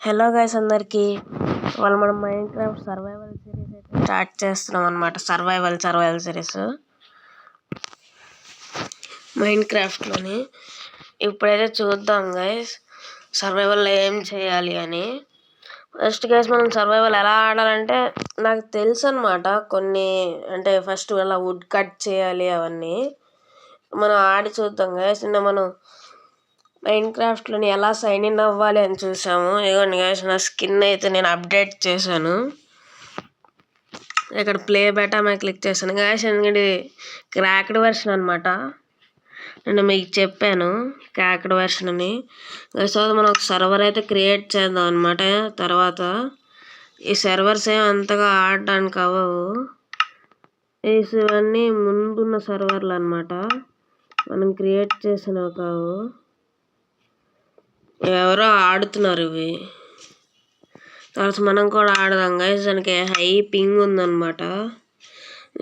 Hello guys అందరికి వాళ్ళు మనం మైన్క్రాఫ్ట్ సర్వైవల్ సిరీస్ అయితే స్టార్ట్ చేస్తున్నాం అన్నమాట. సర్వైవల్ సిరీస్ మైన్క్రాఫ్ట్లోని ఇప్పుడైతే చూద్దాం గైస్ సర్వైవల్లో ఏం చేయాలి అని. ఫస్ట్ గైస్ మనం సర్వైవల్ ఎలా ఆడాలంటే నాకు తెలుసు అన్నమాట కొన్ని, అంటే ఫస్ట్ ఎలా వుడ్ కట్ చేయాలి అవన్నీ మనం ఆడి చూద్దాం గైస్. నిన్న మనం మైన్క్రాఫ్ట్లోని ఎలా సైన్ ఇన్ అవ్వాలి అని చూసాము. ఇదిగోండి గైస్ నా స్కిన్ అయితే నేను అప్డేట్ చేశాను. ఇక్కడ ప్లే బెటా మీద క్లిక్ చేశాను గైస్, ఎందుకంటే క్రాక్డ్ వెర్షన్ అనమాట. నేను మీకు చెప్పాను క్రాక్డ్ వెర్షన్ అని. సో మనం ఒక సర్వర్ అయితే క్రియేట్ చేద్దాం అనమాట. తర్వాత ఈ సర్వర్స్ ఏం అంతగా ఆడడానికి అవ్వవు, ఇవన్నీ ముందున్న సర్వర్లు అనమాట, మనం క్రియేట్ చేసినవి కావు. ఎవరో ఆడుతున్నారు ఇవి. తర్వాత మనం కూడా ఆడదాం గైస్. దానికి హై పింగ్ ఉందన్నమాట,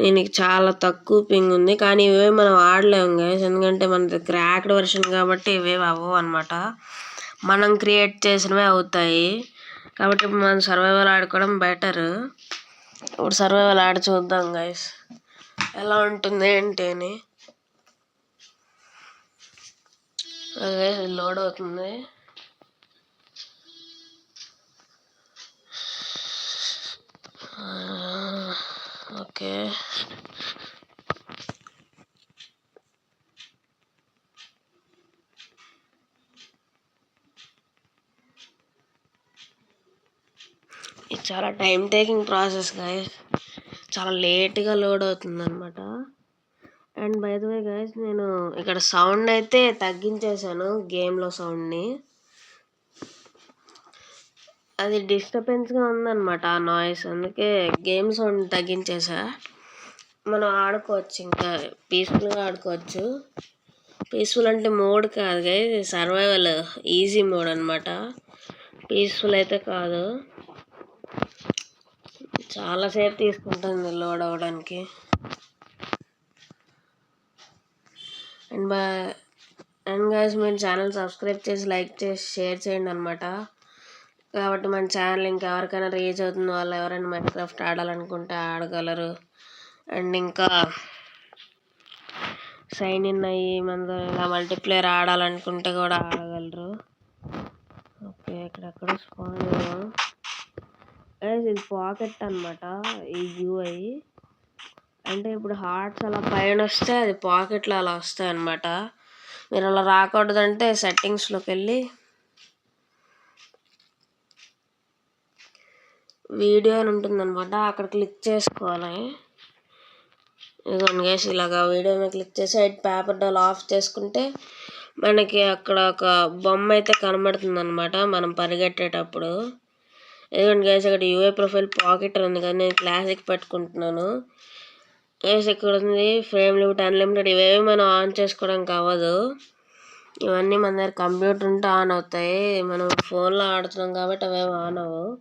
దీనికి చాలా తక్కువ పింగ్ ఉంది. కానీ ఇవే మనం ఆడలేము గైస్, ఎందుకంటే మనది క్రాక్డ్ వెర్షన్ కాబట్టి ఇవేవి అవ్వవు అనమాట. మనం క్రియేట్ చేసినవే అవుతాయి. కాబట్టి ఇప్పుడు మనం సర్వైవల్ ఆడుకోవడం బెటర్. ఇప్పుడు సర్వైవల్ ఆడి చూద్దాం గైస్ ఎలా ఉంటుంది ఏంటి అని. లోడ్ అవుతుంది. ఓకే ఇది చాలా టైం టేకింగ్ ప్రాసెస్ గైస్, చాలా లేట్గా లోడ్ అవుతుంది అనమాట. And by the way guys నేను ఇక్కడ సౌండ్ అయితే తగ్గించేసాను, గేమ్లో సౌండ్ని. అది డిస్టర్బెన్స్గా ఉందన్నమాట ఆ నాయిస్, అందుకే గేమ్ సౌండ్ తగ్గించేసా. మనం ఆడుకోవచ్చు, ఇంకా పీస్ఫుల్గా ఆడుకోవచ్చు. పీస్ఫుల్ అంటే మోడ్ కాదు గైస్, సర్వైవల్ ఈజీ మోడ్ అనమాట, పీస్ఫుల్ అయితే కాదు. చాలాసేపు తీసుకుంటుంది లోడ్ అవ్వడానికి. అండ్ గైస్ మీరు ఛానల్ సబ్స్క్రైబ్ చేసి లైక్ చేసి షేర్ చేయండి అనమాట. కాబట్టి మన ఛానల్ ఇంకెవరికైనా రీచ్ అవుతుంది, వాళ్ళు ఎవరైనా మైన్క్రాఫ్ట్ ఆడాలనుకుంటే ఆడగలరు. అండ్ ఇంకా సైన్ ఇన్ అయ్యి మన ఇలా మల్టీప్లేయర్ ఆడాలనుకుంటే కూడా ఆడగలరు. ఓకే ఇక్కడెక్కడ స్పాన్ ఇది పాకెట్ అనమాట. ఈ యూఐ అంటే ఇప్పుడు హార్ట్స్ అలా పైన వస్తే అది పాకెట్లో అలా వస్తాయి అన్నమాట. మీరు అలా రాకూడదంటే సెట్టింగ్స్లోకి వెళ్ళి వీడియో అని ఉంటుందన్నమాట, అక్కడ క్లిక్ చేసుకోవాలి. ఇదిగోండి గైస్ ఇలాగా వీడియో మీద క్లిక్ చేసి పేపర్ డాల్ ఆఫ్ చేసుకుంటే మనకి అక్కడ ఒక బొమ్మ అయితే కనబడుతుంది అనమాట మనం పరిగెట్టేటప్పుడు. ఇదిగోండి గైస్ ఇక్కడ యూఏ ప్రొఫైల్ పాకెట్ ఉంది, కానీ నేను క్లాసిక్ పెట్టుకుంటున్నాను గైస్. ఇక్కడ ఉంది ఫ్రేమ్ లిమిట్, అన్లిమిటెడ్, ఇవేవి మనం ఆన్ చేసుకోవడానికి అవ్వదు. ఇవన్నీ మన దగ్గర కంప్యూటర్ ఉంటే ఆన్ అవుతాయి, మనం ఫోన్లో ఆడుతున్నాం కాబట్టి అవేమి ఆన్ అవ్వవు.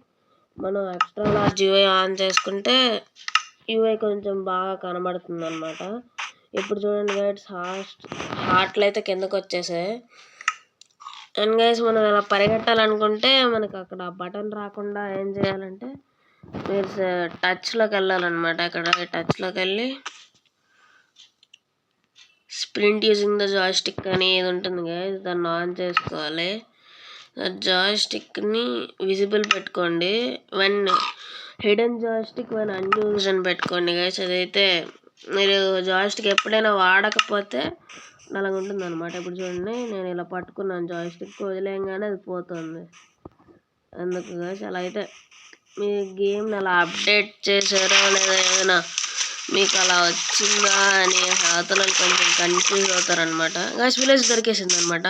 మనం ఎక్స్ట్రా లార్జ్ యూఐ ఆన్ చేసుకుంటే యూఐ కొంచెం బాగా కనబడుతుంది అనమాట. ఇప్పుడు చూడండి గైస్ హార్ట్లు అయితే కిందకు వచ్చేసాయి. అండ్ గైస్ మనం ఇలా పరిగెట్టాలనుకుంటే మనకి అక్కడ బటన్ రాకుండా ఏం చేయాలంటే మీరు టచ్లోకి వెళ్ళాలన్నమాట. అక్కడ టచ్లోకి వెళ్ళి స్ప్రింట్ యూజింగ్ ద జాయ్స్టిక్ అని ఏది ఉంటుంది గైస్, దాన్ని ఆన్ చేసుకోవాలి. జాయ్స్టిక్ని విజిబుల్ పెట్టుకోండి, one hidden joystick one unused అని పెట్టుకోండి గైస్. అదైతే మీరు జాయ్స్టిక్ ఎప్పుడైనా వాడకపోతే అలాగ ఉంటుంది అనమాట. ఇప్పుడు చూడండి నేను ఇలా పట్టుకున్నాను జాయ్స్టిక్, వదిలేయంగానే అది పోతుంది. అందుకు గైస్ అలా అయితే మీ గేమ్ని అలా అప్డేట్ చేశారో లేదా ఏదైనా మీకు అలా వచ్చిందా అని అవతల కొంచెం కన్ఫ్యూజ్ అవుతారనమాట. గైస్ విలేజ్ దొరికేసింది అనమాట.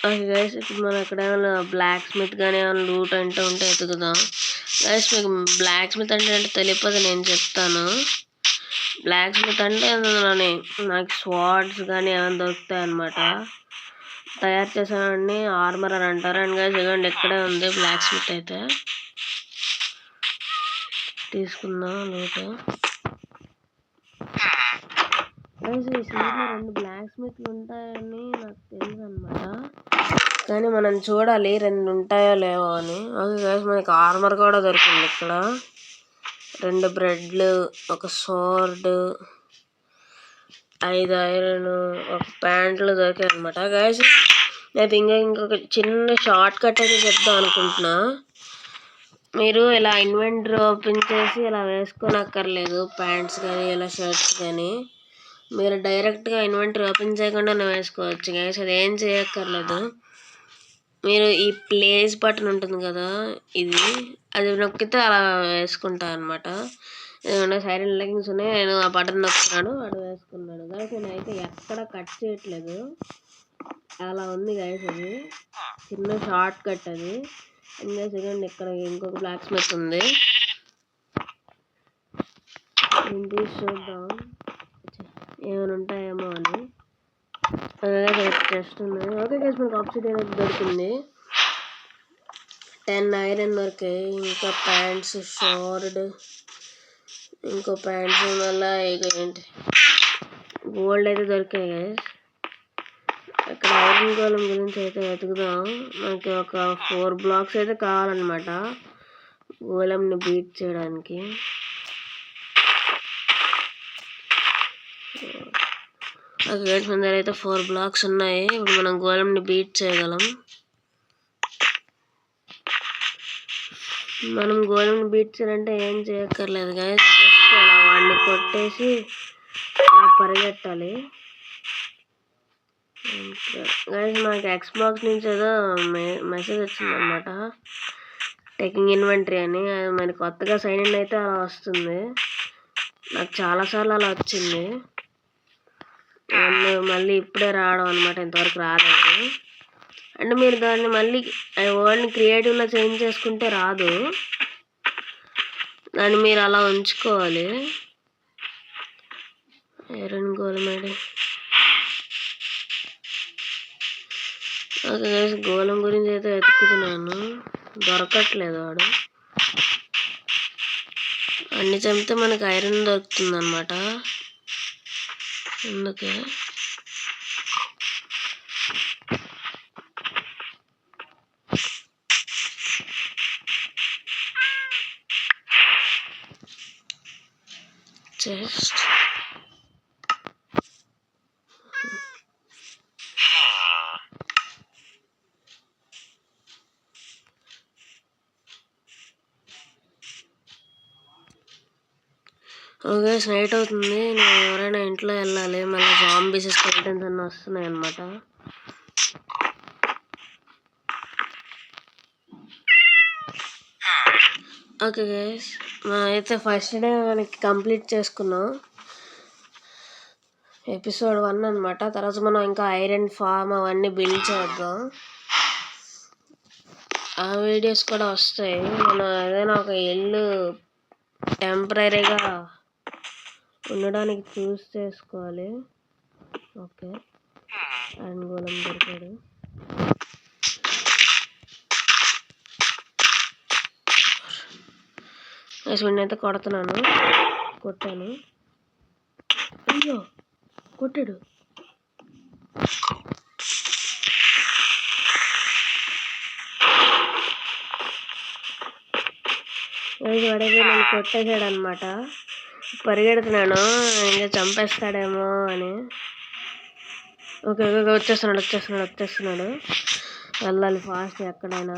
ఓకే గైస్ ఇప్పుడు మనం ఇక్కడ ఏమైనా బ్లాక్ స్మిత్ కానీ ఏమైనా లూట్ అంటే ఉంటే ఎతుకుదాం గైస్. మీకు బ్లాక్ స్మిత్ అంటే తెలియకపోతే నేను చెప్తాను. బ్లాక్ స్మిత్ అంటే అందులోని నాకు స్వార్డ్స్ కానీ ఏమైనా దొరుకుతాయి అనమాట, తయారు చేసేవాడిని ఆర్మర్ అని అంటారు. అండ్ గైస్ ఇవ్వండి ఇక్కడే ఉంది బ్లాక్ స్మిత్, అయితే తీసుకుందాం లూట్. గైస్ ఈ సీట్లో 2 బ్లాక్ స్మిత్లు ఉంటాయని నాకు తెలుసు అనమాట. కానీ మనం చూడాలి 2 ఉంటాయో లేవో అని. ఓకే గైస్, మనకి ఆర్మర్ కూడా దొరికింది ఇక్కడ. 2 బ్రెడ్లు, ఒక సోర్డ్, 5 ఐరన్, ఒక ప్యాంట్లు దొరికాయి అనమాట గైస్. నేను ఇంకొక చిన్న షార్ట్ కట్ అయితే చెప్దాం అనుకుంటున్నా. మీరు ఇలా ఇన్వెంటరీ ఓపెన్ చేసి ఇలా వేసుకోనక్కర్లేదు, ప్యాంట్స్ కానీ ఇలా షర్ట్స్ కానీ. మీరు డైరెక్ట్గా ఇన్వెంటరీ ఓపెన్ చేయకుండానే వేసుకోవచ్చు గైస్. అది ఏం చేయక్కర్లేదు. మీరు ఈ ప్లేస్ బటన్ ఉంటుంది కదా, అది నొక్కితే అలా వేసుకుంటా అనమాట. సైరన్ లెగ్గింగ్స్ ఉన్నాయి, నేను ఆ బటన్ నొక్కున్నాను, వాడు వేసుకున్నాడు గైస్. నేను అయితే ఎక్కడ కట్ చేయట్లేదు, అలా ఉంది గైస్. అది చిన్న షార్ట్ కట్ అది. ఇంకా సెకండ్ ఇక్కడ ఇంకొక బ్లాక్ స్మిత్ ఉంది, చూద్దాం ఏమైనా ఉంటాయేమో అని. టెస్ట్ ఉంది. ఓకే గైస్, మనకు ఆక్సిజన్ అయితే దొరికింది. 10 ఐరన్ దొరికాయి, ఇంకా ప్యాంట్స్, షార్డ్, ఇంకో ప్యాంట్స్, మళ్ళీ ఏంటి గోల్డ్ అయితే దొరికాయి గైస్. ఇక్కడ ఐరన్ గోళం గురించి అయితే వెతుకుదాం. మనకి ఒక 4 బ్లాక్స్ అయితే కావాలన్నమాట గోళంని బీట్ చేయడానికి. గైస్, మన దగ్గర అయితే 4 బ్లాక్స్ ఉన్నాయి. ఇప్పుడు మనం గోళంని బీట్ చేయగలం. మనం గోళంని బీట్ చేయాలంటే ఏం చేయక్కర్లేదు గైస్, జస్ట్ అలా వాడిని కొట్టేసి అలా పరిగెట్టాలి గైస్. మనకి ఎక్స్బాక్స్ నుంచి ఏదో మెసేజ్ వచ్చింది అనమాట, టేకింగ్ ఇన్వెంటరీ అని. అది మరి కొత్తగా సైన్ ఇన్ అయితే అలా వస్తుంది. నాకు చాలాసార్లు అలా వచ్చింది, మళ్ళీ ఇప్పుడే రావడం అనమాట, ఇంతవరకు రాలేదు. అంటే మీరు దాన్ని మళ్ళీ వర్డ్ని క్రియేటివ్లో చేంజ్ చేసుకుంటే రాదు, దాన్ని మీరు అలా ఉంచుకోవాలి. ఐరన్ గోళం ఓకే గైస్, గోళం గురించి అయితే వెతుకుతున్నాను, దొరకట్లేదు వాడు. అన్ని చంపితే మనకి ఐరన్ దొరుకుతుంది అనమాట, అందుకే. చెస్ట్ ఓకే, నైట్ అవుతుంది, నేను ఎవరైనా ఇంట్లో వెళ్ళాలి, మళ్ళీ జాంబీస్ స్కెలిటన్స్ అన్నీ వస్తున్నాయి అనమాట. ఓకే గైస్, అయితే ఫస్ట్ డే మనకి కంప్లీట్ చేసుకున్నాం, ఎపిసోడ్ 1 అనమాట. తర్వాత మనం ఇంకా ఐరన్ ఫామ్ అవన్నీ బిల్డ్ చేద్దాం, ఆ వీడియోస్ కూడా వస్తాయి. మనం ఏదైనా ఒక ఇల్లు టెంపరీగా ఉండడానికి చూస్ చేసుకోవాలి. ఓకే, ఐరన్ గోళం దొరికాడు. అయితే కొడుతున్నాను, కొట్టాను, అయ్యో కొట్టాడు. వాడేది నన్ను కొట్టేశాడు అనమాట. పరిగెడుతున్నాను, ఇంకా చంపేస్తాడేమో అని. ఓకే వచ్చేస్తున్నాడు. వెళ్ళాలి ఫాస్ట్ ఎక్కడైనా.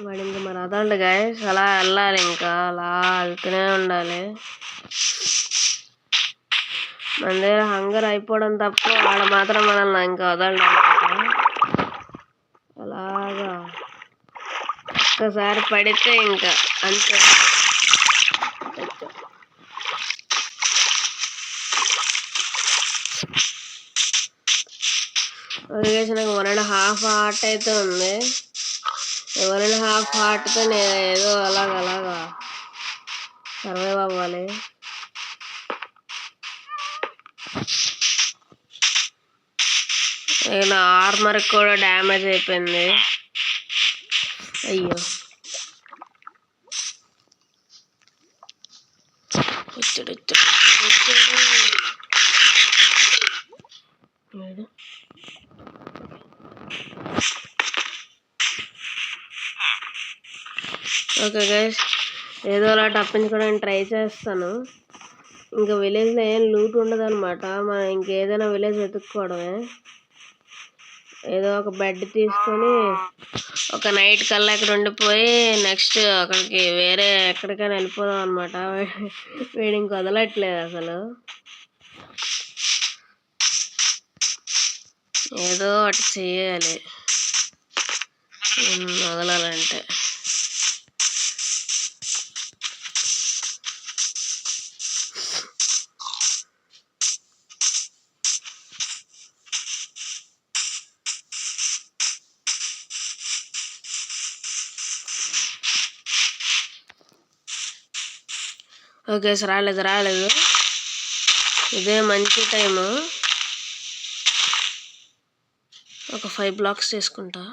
వాడు ఇంకా మరి అదండి గైస్, అలా వెళ్ళాలి, ఇంకా అలా వెళ్తూనే ఉండాలి. మన దగ్గర హంగర్ అయిపోవడం తప్ప వాడు మాత్రం మనల్ని ఇంకా వదలడం అనమాట. అలాగా ఒక్కసారి పడితే ఇంకా అంతే. నాకు 1.5 హార్ట్ అయితే ఉంది. 1.5 హార్ట్తో నేను ఏదో అలాగా సర్వైవ్ అవ్వాలి. నా ఆర్మర్ కూడా డ్యామేజ్ అయిపోయింది, అయ్యో. వచ్చాడు ఓకే గైస్, ఏదో అలా తప్పించుకోవడానికి ట్రై చేస్తాను. ఇంకా విలేజ్లో ఏం లూట్ ఉండదు అనమాట. మనం ఇంకేదైనా విలేజ్ వెతుక్కోవడమే. ఏదో ఒక బెడ్ తీసుకొని ఒక నైట్ కల్లా ఇక్కడ ఉండిపోయి నెక్స్ట్ అక్కడికి వేరే ఎక్కడికైనా వెళ్ళిపోదాం అనమాట. వీడు ఇంక వదలట్లేదు అసలు. ఏదో అటు చేయాలి వదలాలంటే. ఓకే సార్, రాలేదు. ఇదే మంచి టైము. ఒక 5 బ్లాక్స్ తీసుకుంటా.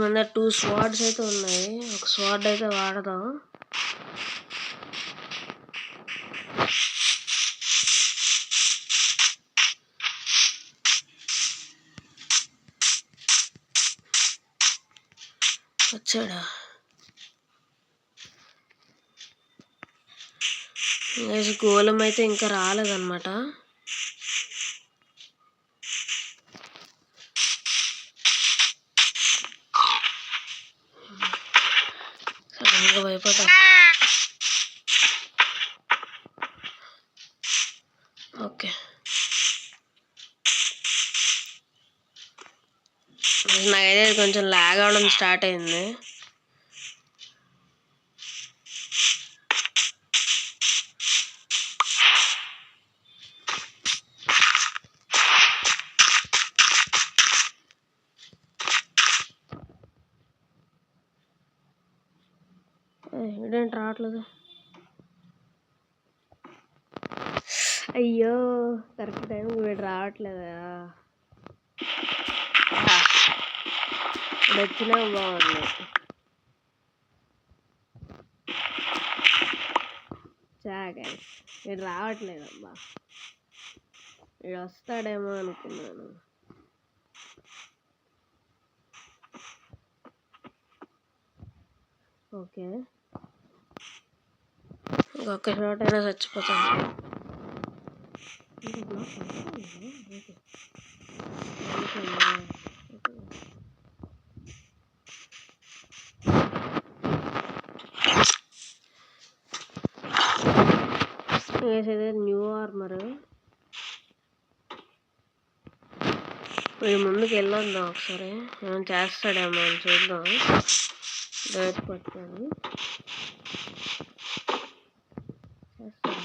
మన 2 స్వాడ్స్ అయితే ఉన్నాయి. ఒక స్వాడ్ అయితే వాడదాం. వచ్చాడా? గోళం అయితే ఇంకా రాలేదన్నమాట. సడన్గా భయపడ్డా. ఓకే, నాకైతే కొంచెం లాగ్ అవడం స్టార్ట్ అయింది. ఇదేంటి రావట్లేదు? అయ్యో, కరెక్ట్ టైంకి వీడు రావట్లేదా? ఇప్పుడు వచ్చినా బాగుంది. చాగా వీడు రావట్లేదమ్మా. వీడు వస్తాడేమో అనుకున్నాను. ఓకే, ఇంకొక షాట్ అయినా చచ్చిపోతాను. వేసేది న్యూ ఆర్మర్. వీడి ముందుకు వెళ్ళొద్దాం ఒకసారి, ఏమైనా చేస్తాడేమో అని చూద్దాం. డైట్ పట్టుకొని చేస్తాడా?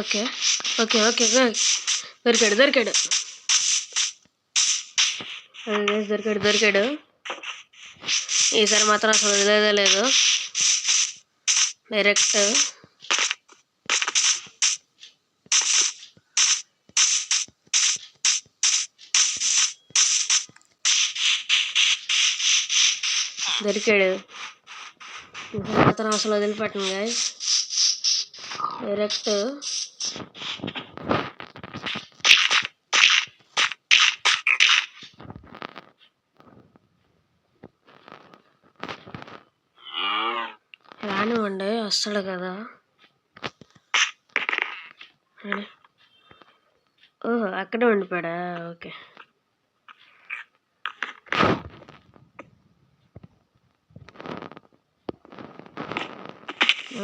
ఓకే ఓకే ఓకే దొరికాడు దొరికాడు దొరికాడు దొరికాడు ఈసారి మాత్రం అసలు వదిలేదే లేదు. డైరెక్ట్ దొరికాడు. ఈసారి మాత్రం అసలు వదిలిపెట్టను గైస్. డైరెక్ట్ రానివ్వండి, వస్తాడు కదా. ఓహో, అక్కడే ఉండిపోయాడా? ఓకే,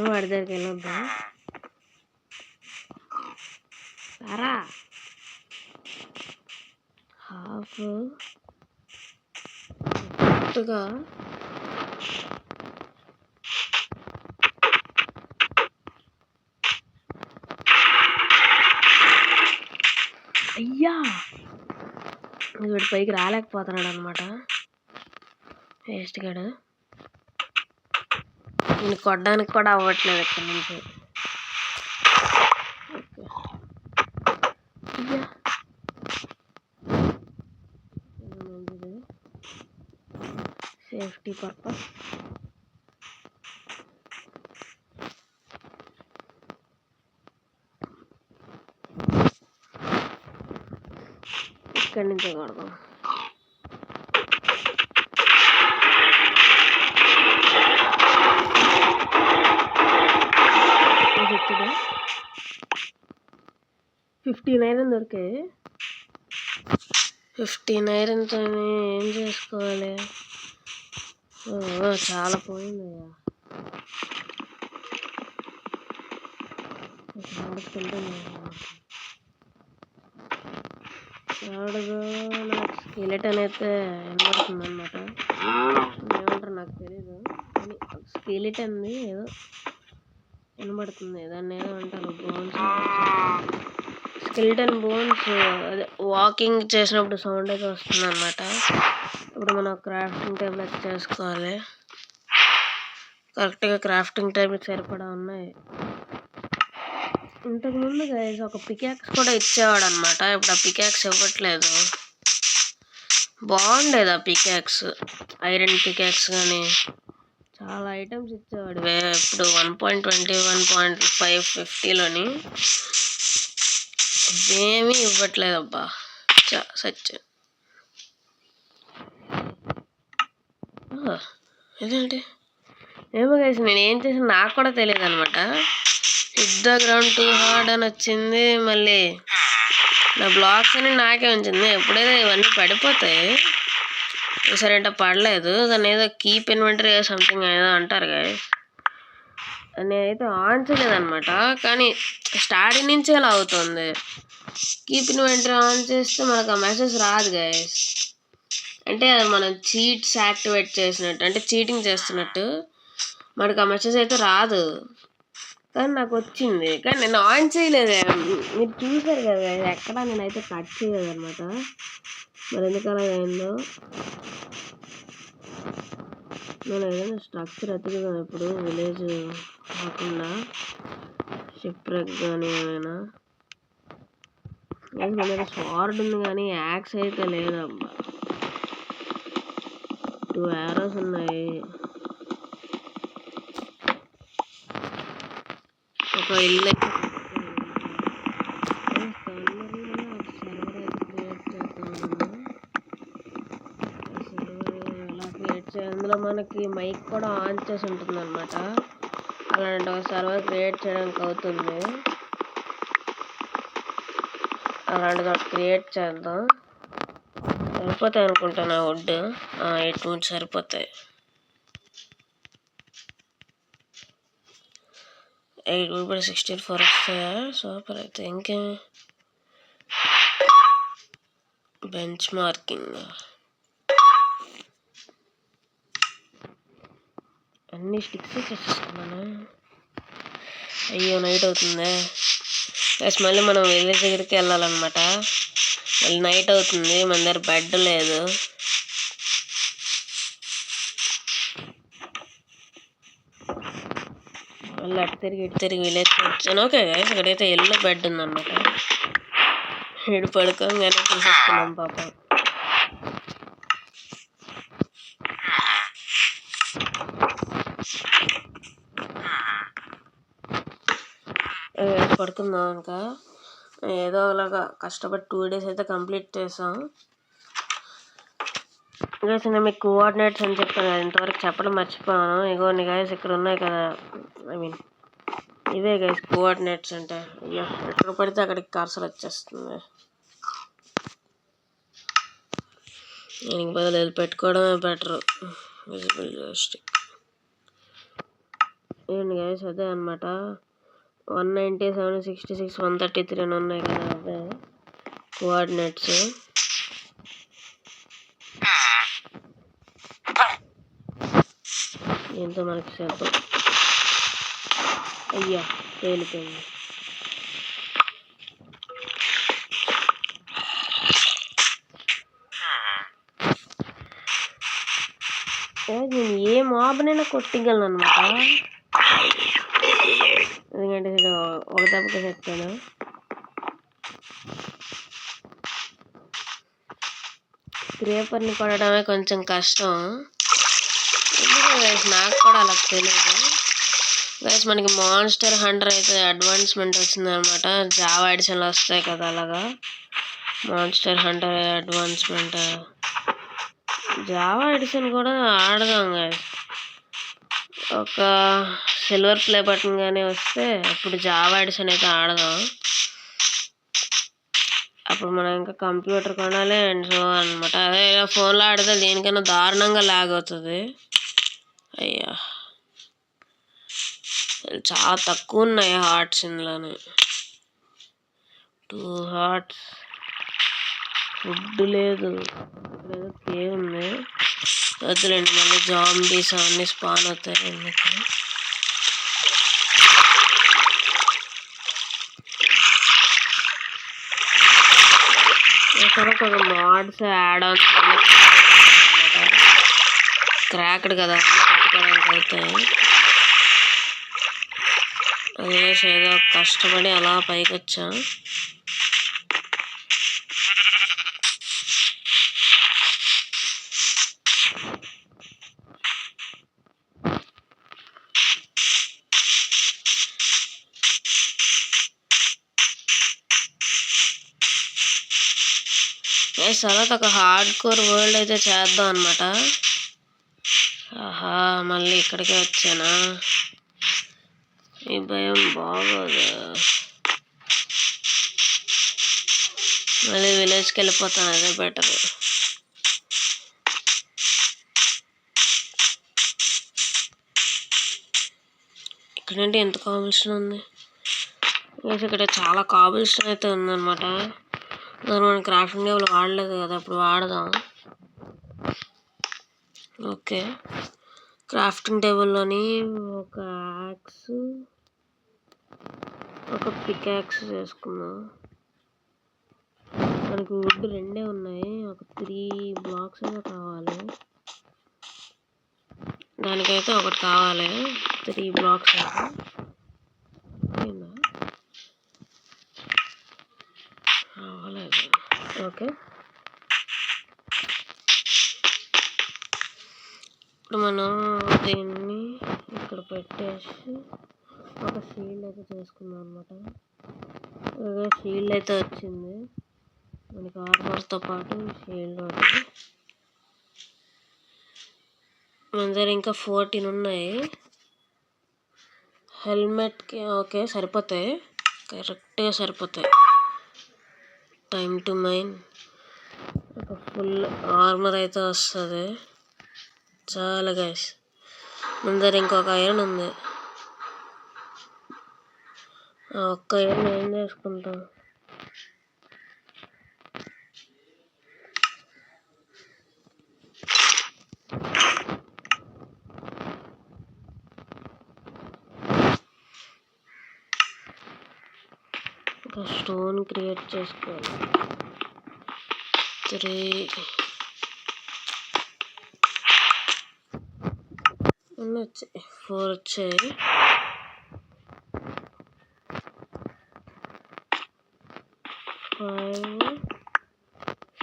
వాడి దగ్గరికి వెళ్ళొద్దాం. సారా హాఫ్ కరెక్ట్గా అయ్యా వీడి పైకి రాలేకపోతున్నాడు అనమాట వేస్ట్ గాడు. నేను కొట్టడానికి కూడా అవ్వట్లేదు ఇక్కడ నుంచి. సేఫ్టీ పర్పస్ ఇక్కడి నుంచే కొడదాం. ఇప్పుడు 15 ఐరన్ దొరికాయి. 15 ఐరన్తో ఏం చేసుకోవాలి? చాలా పోయిందయ్యా. నాకు స్కెలిటన్ అయితే వినబడుతుంది అనమాట. ఏమంటారు నాకు తెలీదు, కానీ స్కెలిటన్ది ఏదో వినబడుతుంది. దాన్ని ఏదో అంటారు, బోన్స్. స్కెలిటన్ బోన్స్ అదే వాకింగ్ చేసినప్పుడు సౌండ్ అయితే వస్తుంది అనమాట. ఇప్పుడు మనం క్రాఫ్టింగ్ టేబుల్ అయితే చేసుకోవాలి. కరెక్ట్గా క్రాఫ్టింగ్ టేబుల్ సరిపడా ఉన్నాయి. ఇంతకుముందు గైస్ ఒక పికాక్స్ కూడా ఇచ్చేవాడు అనమాట. ఇప్పుడు ఆ పికాక్స్ ఇవ్వట్లేదు. బాగుండేది ఆ పికాక్స్, ఐరన్ పికాక్స్ కానీ చాలా ఐటమ్స్ ఇచ్చేవాడు. ఇప్పుడు 1.20 1.5 50లోని ఏమీ ఇవ్వట్లేదు అబ్బా. సచ్ ఇదేంటి ఏమో గైస్, నేను ఏం చేసిన నాకు కూడా తెలియదు అనమాట. Hit the ground too hard అని వచ్చింది. మళ్ళీ నా బ్లాక్స్ అని నాకే ఉంచింది. ఎప్పుడైతే ఇవన్నీ పడిపోతాయి. ఈసారి పడలేదు. దాన్ని ఏదో కీప్ ఇన్వెంటరీ సంథింగ్ ఏదో అంటారు గైస్. నేనైతే ఆన్ చేయలేదన్నమాట, కానీ స్టార్టింగ్ నుంచే అలా అవుతుంది. కీప్ ఇన్వెంటరీ ఆన్ చేస్తే మనకు ఆ మెసేజ్ రాదు గైస్. అంటే అది మనం చీట్స్ యాక్టివేట్ చేసినట్టు, అంటే చీటింగ్ చేస్తున్నట్టు మనకు ఆ మెసేజ్ అయితే రాదు. కానీ నాకు వచ్చింది, కానీ నేను ఆన్ చేయలేదు. మీరు చూసారు కదా ఎక్కడ నేనైతే కట్ చేయలేదు అనమాట. మరి ఎందుకు అలా అయిందో. నేను ఏదైనా స్ట్రక్చర్ ఎత్తుకుదాం ఇప్పుడు, విలేజ్ కాకుండా షిప్ రెక్ కానీ ఏమైనా. నా దగ్గర స్వార్డ్ ఉంది కానీ యాక్స్ అయితే లేదబ్బా. 2 arrows ఉన్నాయి. ఒక ఇల్లు అయితే అందులో మనకి మైక్ కూడా ఆన్ చేసి ఉంటుంది అనమాట. అలాంటి ఒక సర్వర్ క్రియేట్ చేయడానికి అవుతుంది. అలాంటిది ఒకటి క్రియేట్ చేద్దాం. సరిపోతాయి అనుకుంటాను వుడ్. 8 wood సరిపోతాయి. 8 wood కూడా 64 వస్తాయా? సూపర్. అయితే ఇంకేం బెంచ్ మార్కింగ్ అన్ని స్టిక్స్ చేసేసుకున్నాను. అయ్యో నైట్ అవుతుంది. ప్లస్ మళ్ళీ మనం విలేజ్ దగ్గరికి వెళ్ళాలన్నమాట. మళ్ళీ నైట్ అవుతుంది, మన దగ్గర బెడ్ లేదు. మళ్ళీ అటు తిరిగి విలేజ్ వచ్చాను. ఓకే గైస్, ఇక్కడైతే ఎల్లో బెడ్ ఉందన్నమాట. వీడు పడుకోగానే తీసేసుకున్నాం పాపం. పడుకుందాం. ఇంకా ఏదో అలాగా కష్టపడి 2 days అయితే కంప్లీట్ చేసాం. గైస్ నేను మీకు కోఆర్డినేట్స్ అని చెప్పాను కదా, ఇంతవరకు చెప్పడం మర్చిపోయాను. ఇగోండి గైస్ ఇక్కడ ఉన్నాయి కదా, ఐ మీన్ ఇవే గైస్ కోఆర్డినేట్స్ అంటే. అయ్యో ఎక్కడ పడితే అక్కడికి కర్సర్ వచ్చేస్తుంది. దీనికి బదులు పెట్టుకోవడమే బెటరు, విజిబుల్ జోస్టిక్. ఏంటి గైస్ అదే అనమాట. 197, 66, 133 అని ఉన్నాయి కదా, అవే కోఆర్డినేట్స్. దీంతో మనకి శబ్దం అయ్యా తేలిపోయింది. నేను ఏ మాబ్నైనా కొట్టిగలను అనమాట, ఎందుకంటే ఇది ఒక దెబ్బకి చెప్తాను. క్రేపర్ని కొట్టడమే కొంచెం కష్టం, ఎందుకంటే గైస్ నాకు కూడా అలా తెలియదు. గైస్ మనకి మాన్స్టర్ హంటర్ అయితే అడ్వాన్స్మెంట్ వచ్చిందనమాట, జావా ఎడిషన్లో వస్తాయి కదా అలాగా. Monster hunter advancement Java edition కూడా ఆడదాం గైస్. ఒక సిల్వర్ ప్లే బటన్ కానీ వస్తే అప్పుడు జావా ఎడిషన్ అయితే ఆడదాం. అప్పుడు మనం ఇంకా కంప్యూటర్ కొనాలి అండ్ సో అనమాట. అదే ఫోన్లో ఆడితే దేనికైనా దారుణంగా లాగ్ అవుతుంది. అయ్యా చాలా తక్కువ ఉన్నాయి హార్ట్స్ ఇందులోనే, 2 హార్ట్స్. ఫుడ్ లేదు, ఏదో కేవ్ ఉంది, వద్దులేండి మళ్ళీ జాంబీస్ అవన్నీ స్పాన్ అవుతాయి ఎందుకు. ఒక మోడ్స్ యాడ్ అవుతుంది అనమాట, క్రాక్డ్ కదా పట్టుకోవడానికి అవుతాయి. అదే ఏదో కష్టపడి అలా పైకి వచ్చా. తర్వాత ఒక హార్డ్ కోర్ వరల్డ్ అయితే చేద్దాం అనమాట. ఆహా మళ్ళీ ఇక్కడికే వచ్చానా, ఈ భయం బాగోదు. మళ్ళీ విలేజ్కి వెళ్ళిపోతాను, అదే బెటర్. ఇక్కడంటే ఎంత కాబుల్స్టోన్ ఉంది, ఇక్కడ చాలా కాబుల్స్టోన్ అయితే ఉందన్నమాట. మనం క్రాఫ్టింగ్ టేబుల్ వాడలేదు కదా, అప్పుడు వాడదాం. ఓకే, క్రాఫ్టింగ్ టేబుల్లోని ఒక యాక్స్ ఒక పికాక్స్ చేసుకుందాం. మనకి వుడ్ 2 ఉన్నాయి, ఒక 3 బ్లాక్స్ అయితే కావాలి. దానికైతే ఒకటి కావాలి, 3 బ్లాక్స్ అయితే. అవ్వలేదు. ఓకే, ఇప్పుడు మనం దీన్ని ఇక్కడ పెట్టేసి ఒక షీల్డ్ అయితే చేసుకుందాం అనమాట. షీల్డ్ అయితే వచ్చింది మనకి, ఆర్మర్తో పాటు షీల్డ్ ఒకటి. మన దగ్గర ఇంకా 14 ఉన్నాయి. హెల్మెట్కి ఓకే సరిపోతాయి, కరెక్ట్గా సరిపోతాయి. Time to mine. ఒక ఫుల్ ఆర్మర్ అయితే వస్తుంది చాలా గైస్. మన దగ్గర ఇంకొక ఐరన్ ఉంది, ఒక్క ఐరన్ ఏం చేసుకుంటాం. ఒక స్టోన్ క్రియేట్ చేసుకోవాలి. 3 వచ్చాయి, 4 వచ్చాయి. 5,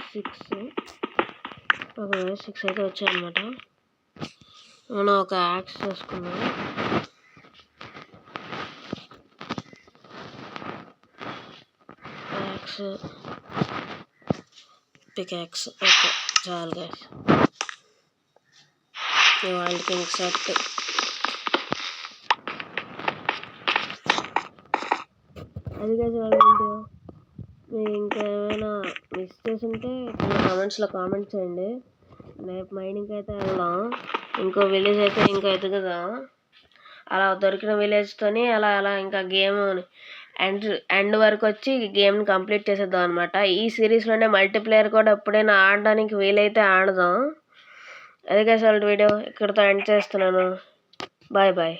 6 ఒక 6 అయితే వచ్చాయి అనమాట. మనం ఒక యాక్స్ చేసుకున్నాం. యాక్స్ పికాక్స్ ఓకే చాలు గైస్. వాళ్ళకి ఇంక సెట్. అది కదా వీడియో. మీరు ఇంకా ఏమైనా మిస్ చేసుంటే కామెంట్స్లో కామెంట్ చేయండి. రేపు మైనింగ్ అయితే వెళ్దాం, ఇంకో విలేజ్ అయితే ఇంకా ఎదుగుదాం. అలా దొరికిన విలేజ్తోని అలా అలా ఇంకా గేమ్ ఎండ్ వరకు వచ్చి గేమ్ని కంప్లీట్ చేసేద్దాం అనమాట. ఈ సిరీస్లోనే మల్టీప్లేయర్ కూడా ఎప్పుడైనా ఆడడానికి వీలైతే ఆడదాం. అదే కదా వీడియో ఇక్కడితో ఎండ్ చేస్తున్నాను. Bye bye.